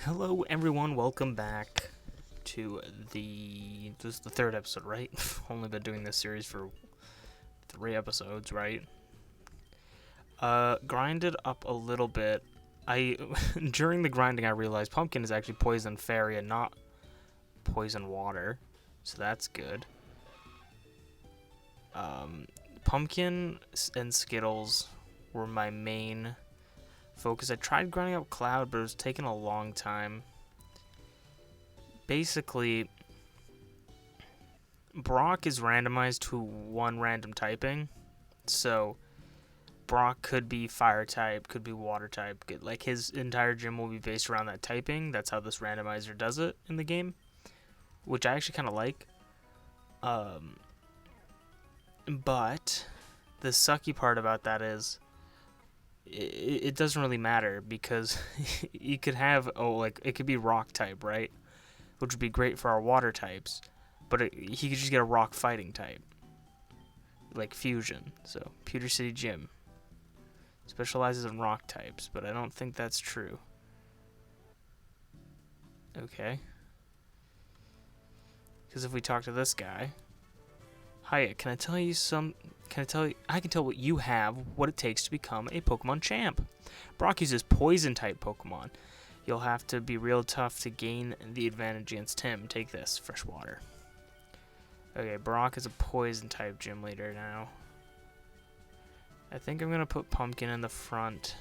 Hello, everyone. Welcome back to this is the third episode, right? Only been doing this series for 3 episodes, right? Grinded up a little bit. During the grinding, I realized Pumpkin is actually Poison Fairy and not Poison Water, so that's good. Pumpkin and Skittles were my main focus. I tried grinding up Cloud, but it was taking a long time. Basically, Brock is randomized to one random typing, so Brock could be fire type, could be water type. Like, his entire gym will be based around that typing. That's how this randomizer does it in the game, which I actually kind of like. But the sucky part about that is it doesn't really matter because you could have, it could be rock type, right? Which would be great for our water types, but he could just get a rock fighting type, like Fusion. So Pewter City Gym specializes in rock types, but I don't think that's true. Okay. Because if we talk to this guy, hiya, can I tell you I can tell what you have, what it takes to become a Pokemon champ. Brock uses poison type Pokemon. You'll have to be real tough to gain the advantage against him. Take this, fresh water. Okay, Brock is a poison type gym leader now. I think I'm gonna put Pumpkin in the front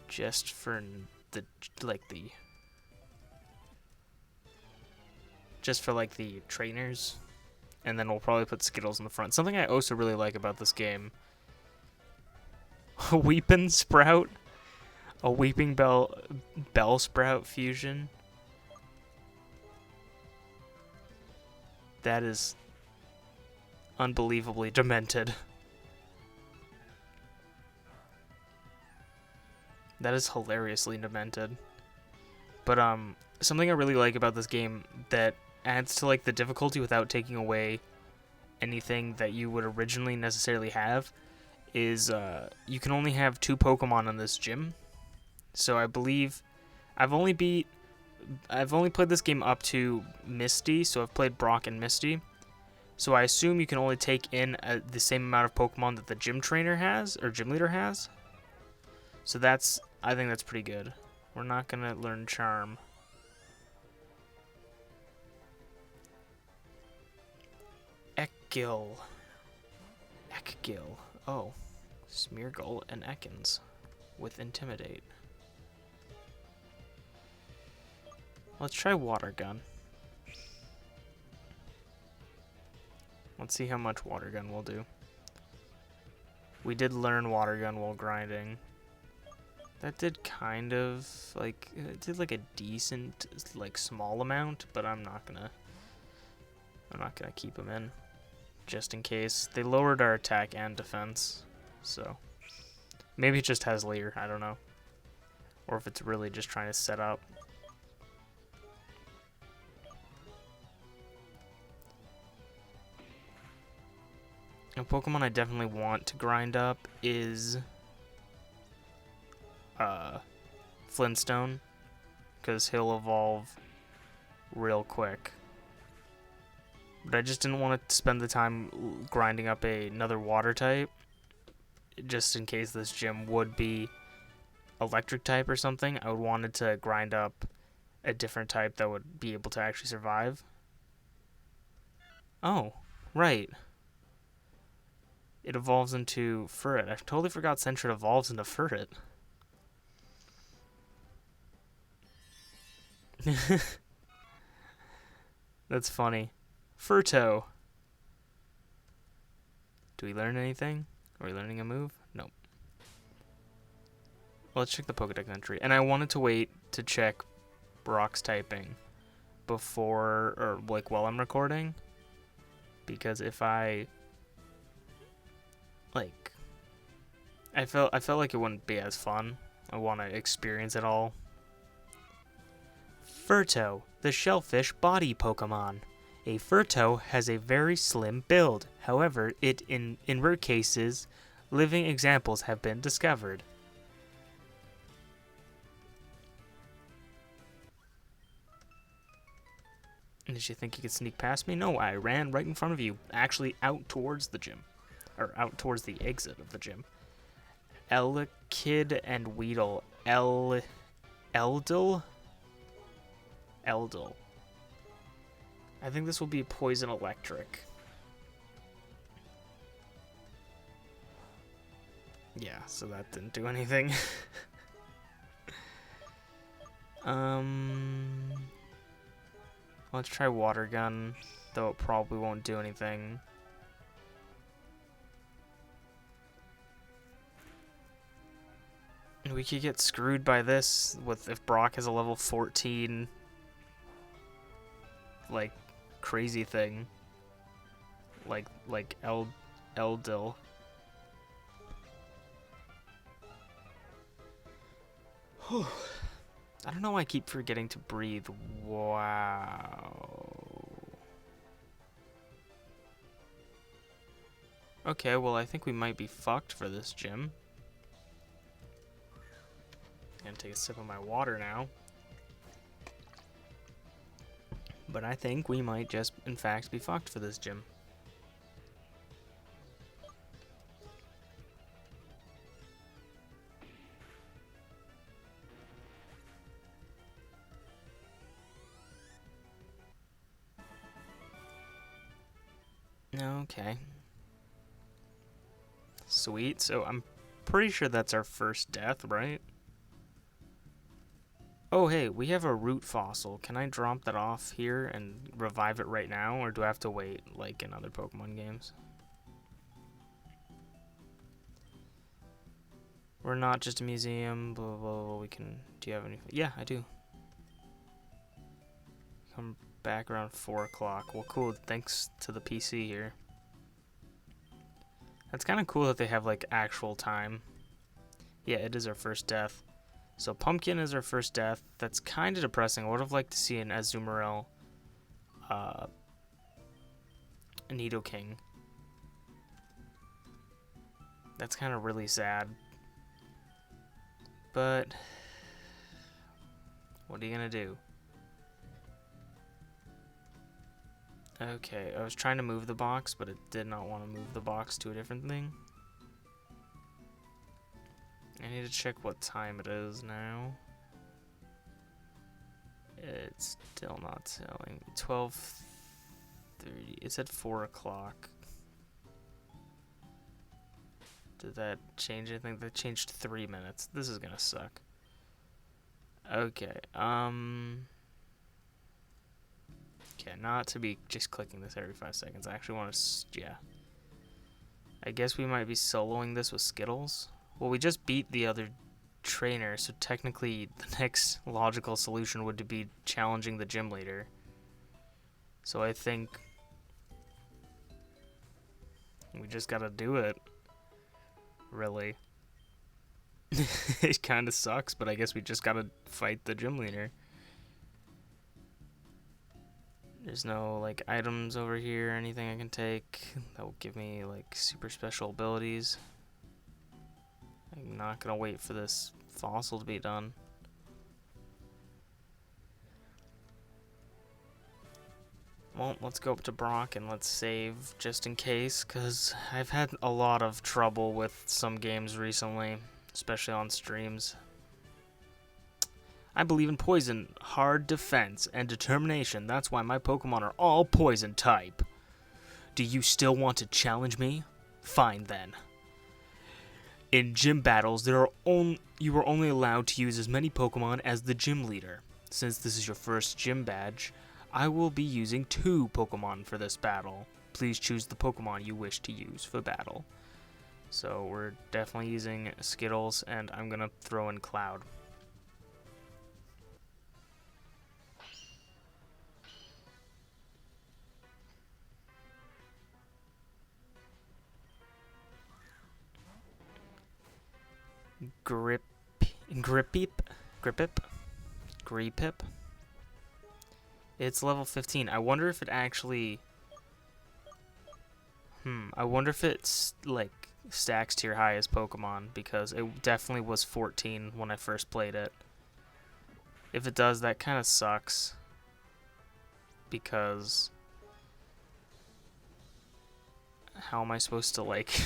just for the trainers, and then we'll probably put Skittles in the front. Something I also really like about this game: a Weeping Sprout, a Weeping Bell Sprout fusion. That is unbelievably demented. That is hilariously demented. But something I really like about this game that adds to like the difficulty without taking away anything that you would originally necessarily have is you can only have 2 Pokemon in this gym. So I believe I've only played this game up to Misty, so I've played Brock and Misty. So I assume you can only take in the same amount of Pokemon that the gym trainer has, or gym leader has. So I think that's pretty good. We're not gonna learn Charm. Ekgil. Oh. Smeargle and Ekans with Intimidate. Let's try Water Gun. Let's see how much Water Gun will do. We did learn Water Gun while grinding. That did kind of, it did like a decent, small amount, but I'm not gonna keep them in, just in case. They lowered our attack and defense, so maybe it just has Leer, I don't know. Or if it's really just trying to set up. A Pokemon I definitely want to grind up is Flintstone, because he'll evolve real quick. But I just didn't want to spend the time grinding up another water type, just in case this gym would be electric type or something. I wanted to grind up a different type that would be able to actually survive. Oh, right. It evolves into Furret. I totally forgot Sentret evolves into Furret. That's funny. Furto. Do we learn anything? Are we learning a move? Nope. Let's check the Pokedex entry. And I wanted to wait to check Brock's typing before, or while I'm recording. Because if I felt like it wouldn't be as fun. I want to experience it all. Furto, the shellfish body Pokemon. A Furto has a very slim build. However, in rare cases, living examples have been discovered. Did you think you could sneak past me? No, I ran right in front of you, actually out towards the gym. Or out towards the exit of the gym. Kid and Weedle. Eldil? Eldil. I think this will be Poison Electric. Yeah, so that didn't do anything. Let's try Water Gun, though it probably won't do anything. We could get screwed by this with if Brock has a level 14 like crazy thing. Like Eldil. I don't know why I keep forgetting to breathe. Wow. Okay, well I think we might be fucked for this gym. Gonna take a sip of my water now. But I think we might just, in fact, be fucked for this gym. Okay. Sweet, so I'm pretty sure that's our first death, right? Oh, hey, we have a root fossil. Can I drop that off here and revive it right now, or do I have to wait, like in other Pokemon games? We're not just a museum, blah, blah, blah, we can... Do you have any... Yeah, I do. Come back around 4 o'clock. Well, cool, thanks to the PC here. That's kind of cool that they have, like, actual time. Yeah, it is our first death. So Pumpkin is our first death. That's kind of depressing. I would have liked to see an Azumarill, Nidoking. That's kind of really sad. But what are you gonna do? Okay, I was trying to move the box, but it did not want to move the box to a different thing. I need to check what time it is now. It's still not telling. 12:30. It's at 4 o'clock. Did that change anything? That changed 3 minutes. This is gonna suck. Okay, okay, not to be just clicking this every 5 seconds. I actually want to, yeah. I guess we might be soloing this with Skittles. Well, we just beat the other trainer, so technically the next logical solution would be challenging the gym leader. So I think we just gotta do it. Really. It kinda sucks, but I guess we just gotta fight the gym leader. There's no, like, items over here or anything I can take that will give me, like, super special abilities. I'm not gonna wait for this fossil to be done. Well, let's go up to Brock and let's save just in case, because I've had a lot of trouble with some games recently, especially on streams. I believe in poison, hard defense, and determination. That's why my Pokemon are all poison type. Do you still want to challenge me? Fine then. In gym battles, you are only allowed to use as many Pokemon as the gym leader. Since this is your first gym badge, I will be using 2 Pokemon for this battle. Please choose the Pokemon you wish to use for battle. So we're definitely using Skittles, and I'm gonna throw in Cloud. Gripip. It's level 15. I wonder if it actually... I wonder if it's, like, stacks to your highest Pokemon, because it definitely was 14 when I first played it. If it does, that kind of sucks. because how am I supposed to, like,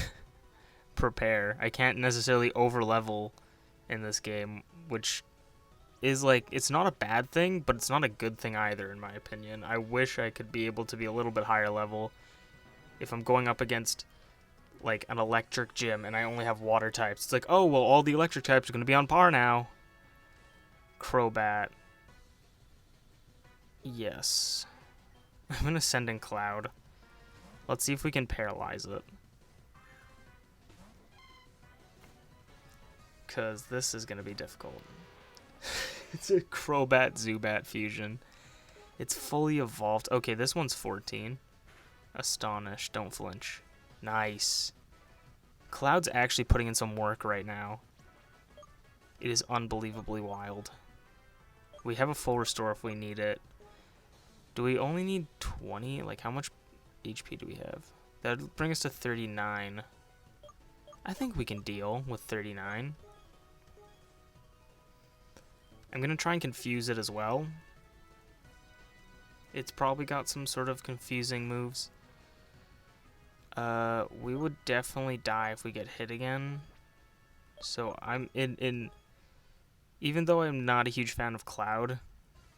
prepare? I can't necessarily over-level in this game, which is, like, it's not a bad thing, but it's not a good thing either, in my opinion. I wish I could be able to be a little bit higher level if I'm going up against, like, an electric gym and I only have water types. It's like, oh, well, all the electric types are going to be on par now. Crobat. Yes. I'm going to send in Cloud. Let's see if we can paralyze it. Because this is going to be difficult. It's a Crobat Zubat fusion. It's fully evolved. Okay, this one's 14. Astonish. Don't flinch. Nice. Cloud's actually putting in some work right now. It is unbelievably wild. We have a full restore if we need it. Do we only need 20? Like, how much HP do we have? That would bring us to 39. I think we can deal with 39. I'm going to try and confuse it as well. It's probably got some sort of confusing moves. We would definitely die if we get hit again. So I'm in even though I'm not a huge fan of Cloud,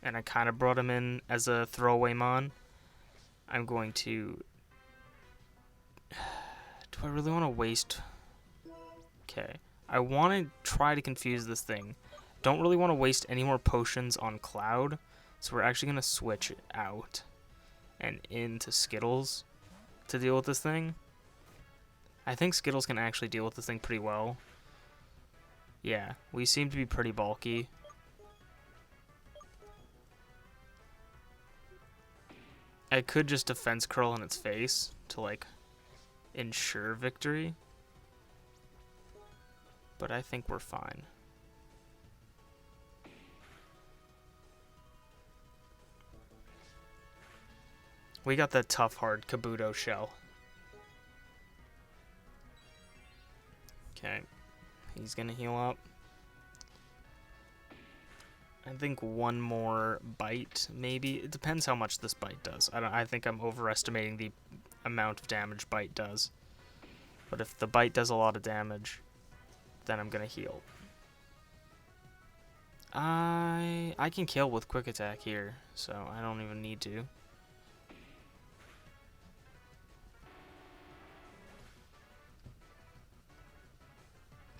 and I kind of brought him in as a throwaway mon, I'm going to... Do I really want to waste... Okay. I want to try to confuse this thing. Don't really want to waste any more potions on Cloud, so we're actually going to switch out and into Skittles to deal with this thing. I think Skittles can actually deal with this thing pretty well. Yeah, we seem to be pretty bulky. I could just defense curl in its face to, like, ensure victory. But I think we're fine. We got that tough, hard Kabuto shell. Okay. He's gonna heal up. I think one more bite, maybe. It depends how much this bite does. I think I'm overestimating the amount of damage bite does. But if the bite does a lot of damage, then I'm gonna heal. I can kill with quick attack here, so I don't even need to.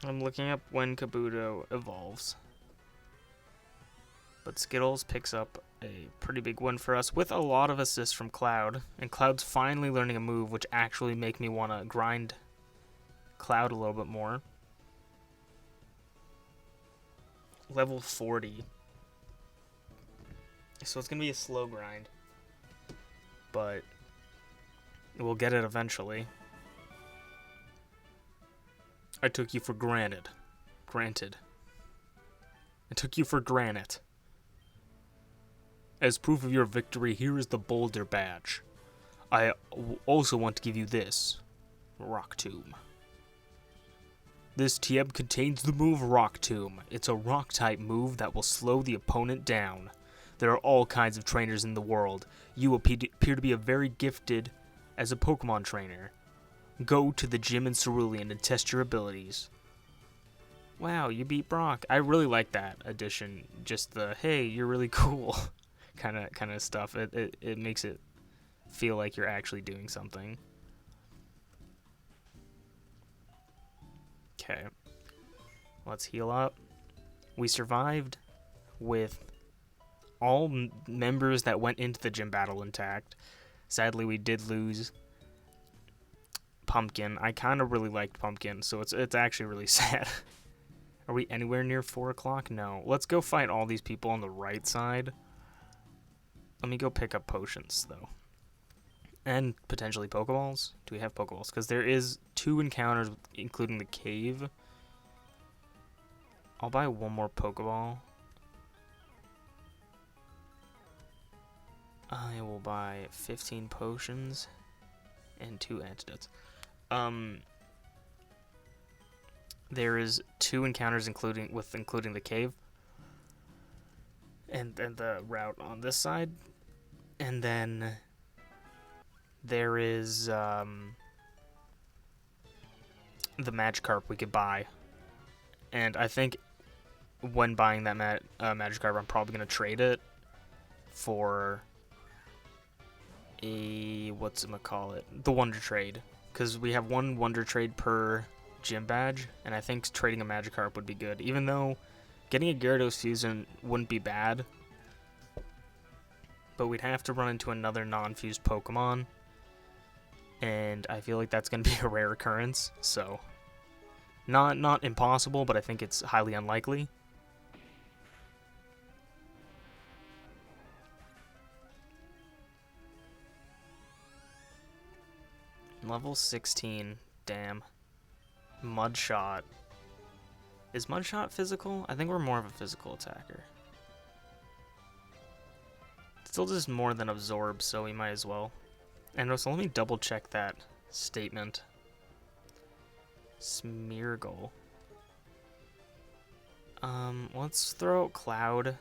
I'm looking up when Kabuto evolves. But Skittles picks up a pretty big win for us with a lot of assists from Cloud. And Cloud's finally learning a move which actually make me want to grind Cloud a little bit more. Level 40. So it's going to be a slow grind. But we'll get it eventually. I took you for granted. Granted. I took you for granite. As proof of your victory, here is the Boulder Badge. I also want to give you this. Rock Tomb. This TM contains the move Rock Tomb. It's a rock-type move that will slow the opponent down. There are all kinds of trainers in the world. You appear to be a very gifted as a Pokemon trainer. Go to the gym in Cerulean and test your abilities. Wow, you beat Brock. I really like that addition. Just the, hey, you're really cool kind of stuff. It makes it feel like you're actually doing something. Okay. Let's heal up. We survived with all members that went into the gym battle intact. Sadly, we did lose Pumpkin. I kind of really liked Pumpkin, so it's actually really sad. Are we anywhere near 4 o'clock? No. Let's go fight all these people on the right side. Let me go pick up potions, though. And potentially Pokeballs. Do we have Pokeballs? Because there is 2 encounters, including the cave. I'll buy one more Pokeball. I will buy 15 potions and 2 antidotes. There is 2 encounters including the cave and the route on this side, And then there is the Magikarp we could buy. And I think when buying that Magikarp, I'm probably going to trade it for a, whatchamacallit, the Wonder Trade. Because we have one Wonder Trade per gym badge, and I think trading a Magikarp would be good. Even though getting a Gyarados fusion wouldn't be bad, but we'd have to run into another non-fused Pokemon, and I feel like that's going to be a rare occurrence, so not impossible, but I think it's highly unlikely. Level 16, damn. Mudshot. Is Mudshot physical? I think we're more of a physical attacker. Still just more than Absorb, so we might as well. And also, let me double check that statement. Smeargle. Let's throw out Cloud.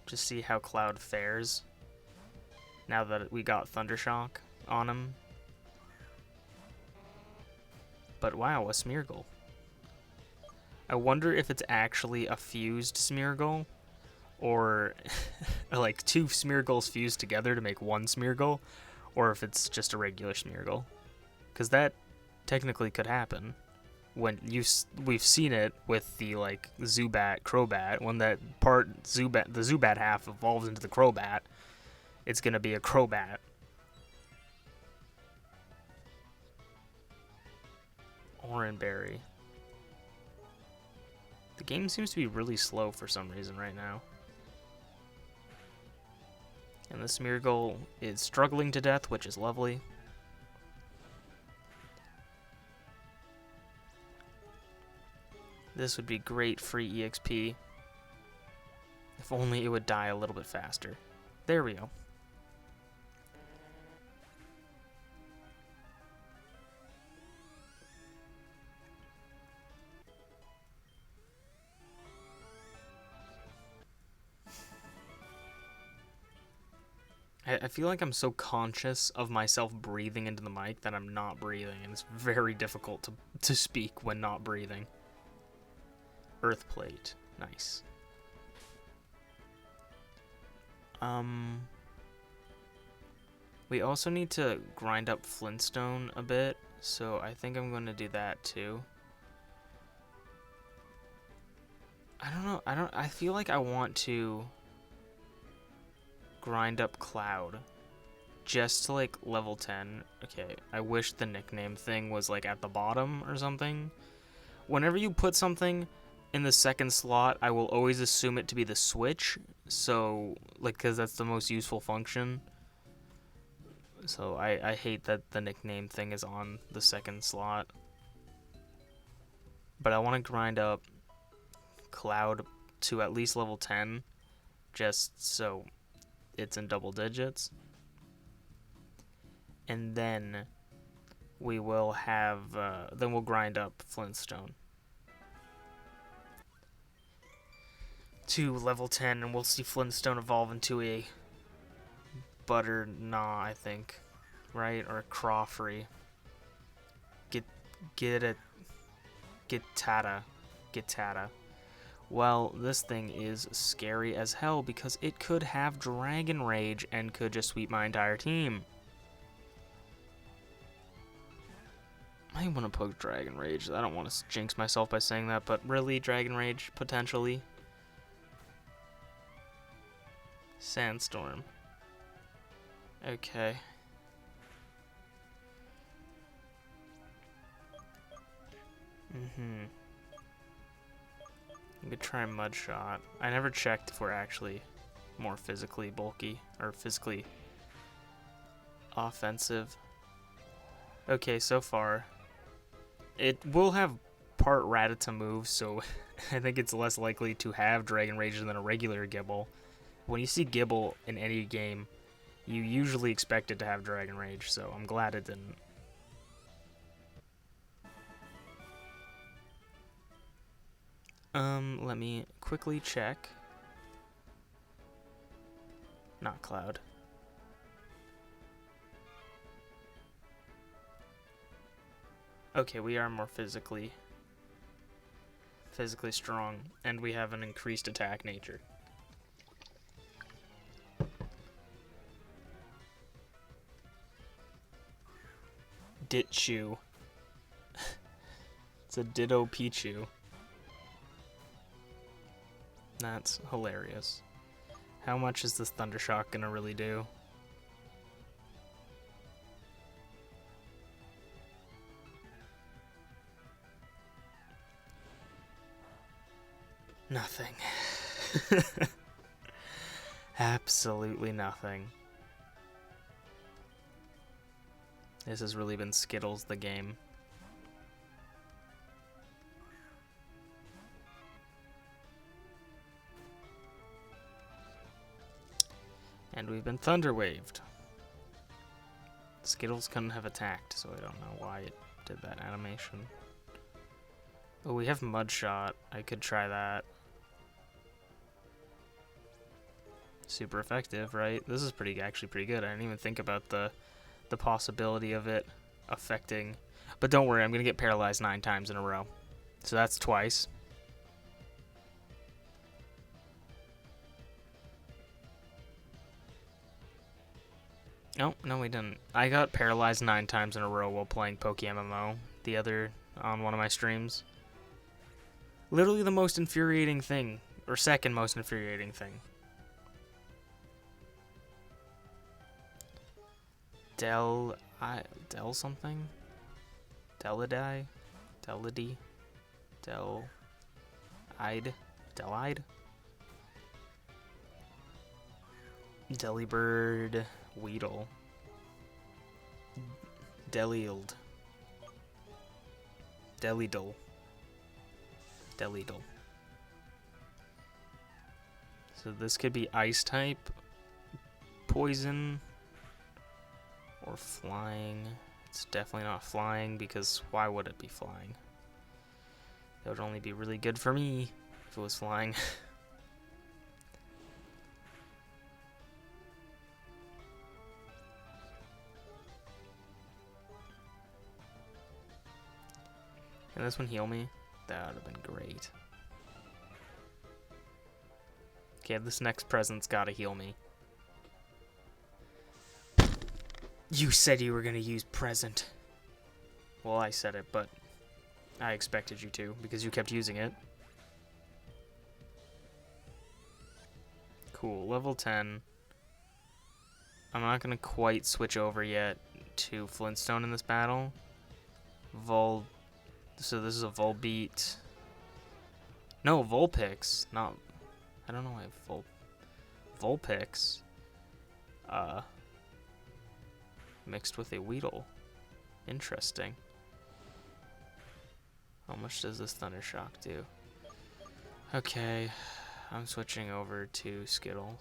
Just see how Cloud fares. Now that we got Thundershock on him. But wow, a Smeargle. I wonder if it's actually a fused Smeargle, or like two Smeargles fused together to make one Smeargle, or if it's just a regular Smeargle. Because that technically could happen. When we've seen it with the like Zubat, Crobat. When that part Zubat, the Zubat half evolves into the Crobat, it's gonna be a Crobat. Oranberry. The game seems to be really slow for some reason right now. And the Smeargle is struggling to death, which is lovely. This would be great free EXP. If only it would die a little bit faster. There we go. I feel like I'm so conscious of myself breathing into the mic that I'm not breathing, and it's very difficult to speak when not breathing. Earthplate. Nice. We also need to grind up Flintstone a bit, so I think I'm going to do that too. I don't know, I feel like I want to grind up Cloud just to like level 10. Okay, I wish the nickname thing was like at the bottom or something. Whenever you put something in the second slot, I will always assume it to be the switch, so like, because that's the most useful function. So I hate that the nickname thing is on the second slot. But I want to grind up Cloud to at least level 10, just so it's in double digits. And then we will have, then we'll grind up Flintstone to level 10, and we'll see Flintstone evolve into a Butternut, I think, right? Or a Crawfree. Gittata. Well, this thing is scary as hell because it could have Dragon Rage and could just sweep my entire team. I want to poke Dragon Rage. I don't want to jinx myself by saying that, but really, Dragon Rage, potentially. Sandstorm. Okay. I could try Mudshot. I never checked if we're actually more physically bulky or physically offensive. Okay, so far it will have part Rattata move, so I think it's less likely to have Dragon Rage than a regular Gibble. When you see Gibble in any game, you usually expect it to have Dragon Rage, so I'm glad it didn't. Let me quickly check. Not Cloud. Okay, we are more physically strong, and we have an increased attack nature. Ditchu. It's a Ditto Pichu. That's hilarious. How much is this Thundershock gonna really do? Nothing. Absolutely nothing. This has really been Skittles the game. And we've been Thunderwaved. Skittles couldn't have attacked, so I don't know why it did that animation. Oh, we have Mudshot. I could try that. Super effective, right? This is actually pretty good. I didn't even think about the possibility of it affecting. But don't worry, I'm going to get paralyzed 9 times in a row. So that's twice. Oh, no, we didn't. I got paralyzed 9 times in a row while playing PokeMMO on one of my streams. Literally the most infuriating thing, or second most infuriating thing. Del something? Delide? Delibird, Weedle. Delidle. So this could be ice type, poison, or flying. It's definitely not flying, because why would it be flying? That would only be really good for me if it was flying. Can this one heal me? That would have been great. Okay, this next present's gotta heal me. You said you were gonna use present. Well, I said it, but I expected you to, because you kept using it. Cool, level 10. I'm not gonna quite switch over yet to Flintstone in this battle. So this is a Volbeat. No, Vulpix. Not. I don't know why Vulpix. Mixed with a Weedle. Interesting. How much does this Thundershock do? Okay, I'm switching over to Skittle.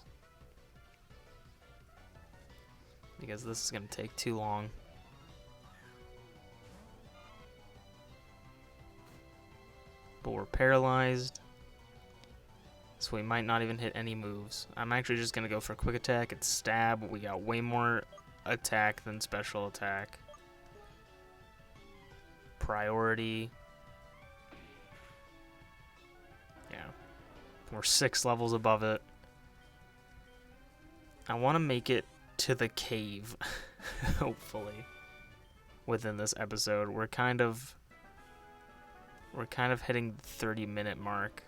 Because this is going to take too long. But we're paralyzed. So we might not even hit any moves. I'm actually just going to go for quick attack and stab. We got way more attack than special attack. Priority. Yeah. We're 6 levels above it. I want to make it to the cave. Hopefully. Within this episode. We're kind of hitting the 30-minute mark.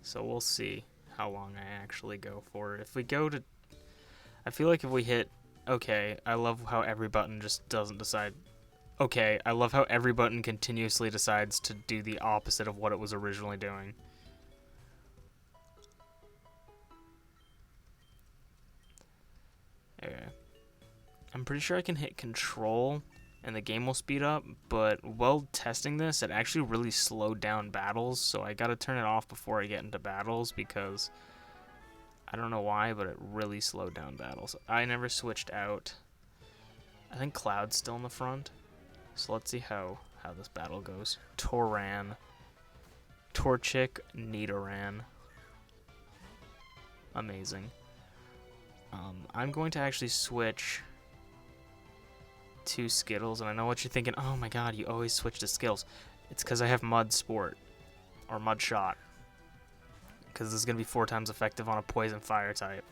So we'll see how long I actually go for. If we go to... I feel like if we hit... Okay, I love how every button just doesn't decide... Okay, I love how every button continuously decides to do the opposite of what it was originally doing. Okay. I'm pretty sure I can hit control and the game will speed up, but while testing this, it actually really slowed down battles, so I gotta turn it off before I get into battles because I don't know why, but it really slowed down battles. I never switched out. I think Cloud's still in the front, so let's see how this battle goes. Torran, Torchic, Nidoran. Amazing. I'm going to actually switch 2 Skittles, and I know what you're thinking. Oh my god, you always switch to Skittles. It's because I have Mud Sport, or Mud Shot. Because this is going to be 4 times effective on a Poison Fire type.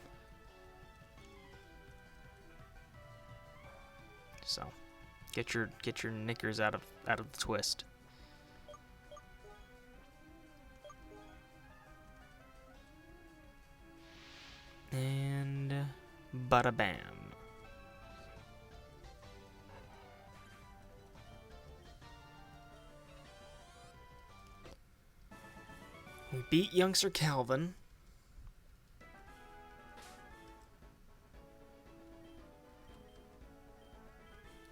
So, get your knickers out of the twist. And bada bam. We beat youngster Calvin.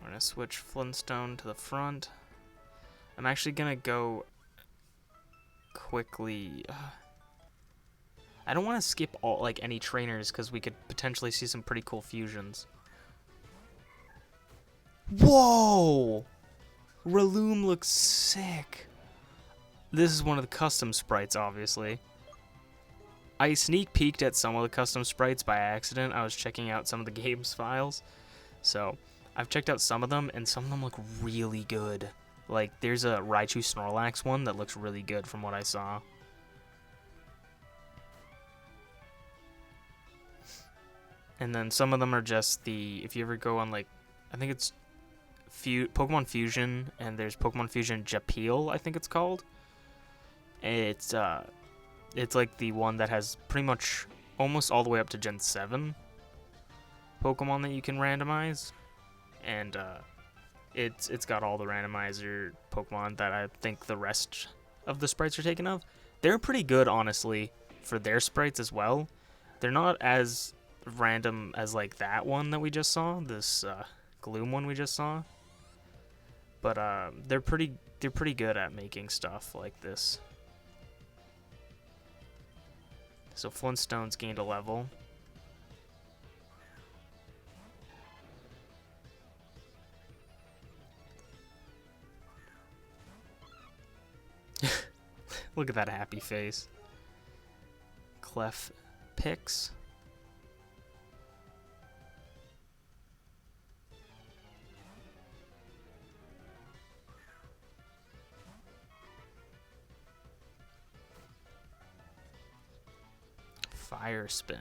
We're gonna switch Flintstone to the front. I'm actually gonna go quickly. I don't want to skip all any trainers because we could potentially see some pretty cool fusions. Whoa! Raloom looks sick. This is one of the custom sprites, obviously. I sneak peeked at some of the custom sprites by accident. I was checking out some of the game's files. So, I've checked out some of them, and some of them look really good. Like, there's a Raichu Snorlax one that looks really good from what I saw. And then some of them are just if you ever go on, I think it's Pokemon Fusion, and there's Pokemon Fusion Japeel, I think it's called. It's like the one that has pretty much almost all the way up to Gen 7 Pokemon that you can randomize. And it's got all the randomizer Pokemon that I think the rest of the sprites are taken of. They're pretty good, honestly, for their sprites as well. They're not as random as that one that we just saw, this Gloom one we just saw. But they're pretty good at making stuff like this. So Flintstone's gained a level. Look at that happy face. Clef picks. Fire spin.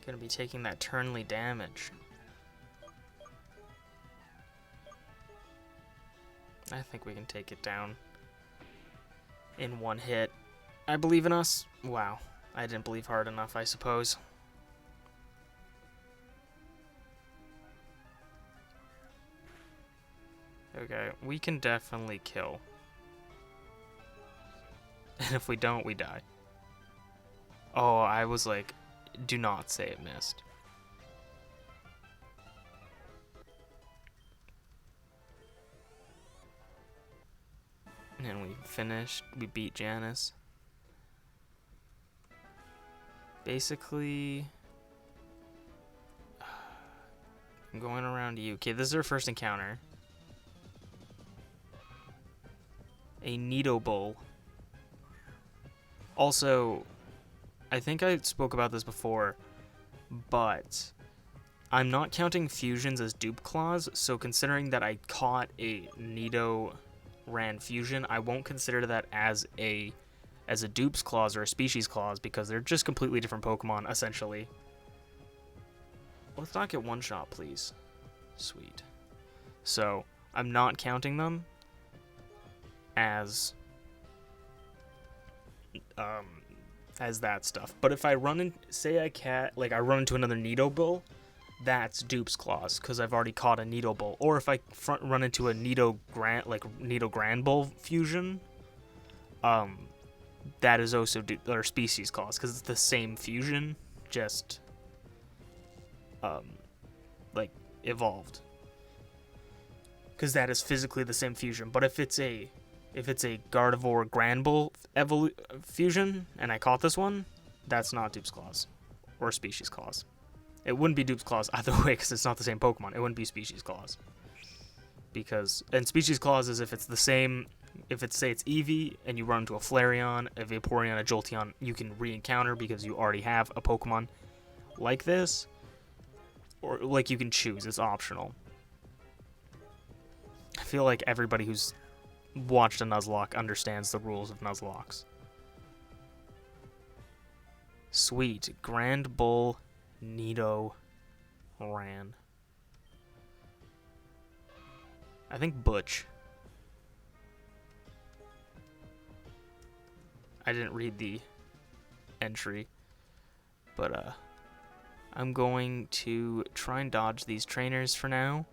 Gonna be taking that turnly damage. I think we can take it down in one hit. I believe in us. Wow. I didn't believe hard enough, I suppose. Okay, we can definitely kill. And if we don't, we die. Oh, I was like, do not say it missed. And we finished. We beat Janice. Basically, I'm going around you. Okay, this is our first encounter. A Nidobull. Also, I think I spoke about this before, but I'm not counting fusions as dupe claws, so considering that I caught a Nidoran fusion, I won't consider that as a dupes claws or a species claws because they're just completely different Pokemon, essentially. Let's not get one shot, please. Sweet. So, I'm not counting them as that stuff. But if I run in, say I run into another Nidobull, that's dupes claws because I've already caught a Nidobull. Or if I run into a Nido Granbull fusion, that is also species claws because it's the same fusion, just evolved. Because that is physically the same fusion. But if it's a Gardevoir Granbull fusion, and I caught this one, that's not Dupes Claws or Species Claws. It wouldn't be Dupes Claws either way because it's not the same Pokemon. It wouldn't be Species Claws. And Species Claws is if it's the same If it's, say it's Eevee, and you run into a Flareon, a Vaporeon, a Jolteon, you can re-encounter because you already have a Pokemon like this. Or, like, you can choose. It's optional. I feel like everybody who's watched a Nuzlocke understands the rules of Nuzlocks. Sweet. Grand Bull Nido Ran. I think Butch. I didn't read the entry, but I'm going to try and dodge these trainers for now,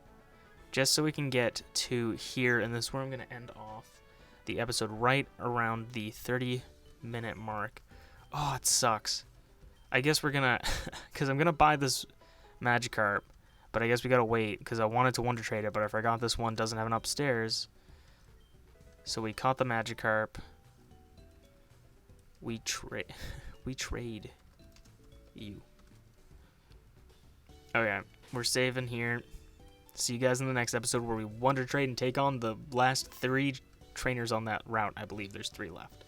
just so we can get to here, and this is where I'm going to end off the episode, right around the 30-minute mark. Oh, it sucks. I guess we're going to, because I'm going to buy this Magikarp, but I guess we got to wait, because I wanted to Wonder Trade it, but I forgot this one doesn't have an upstairs. So we caught the Magikarp. We trade you. Okay, we're saving here. See you guys in the next episode where we Wonder Trade and take on the last 3 trainers on that route. I believe there's 3 left.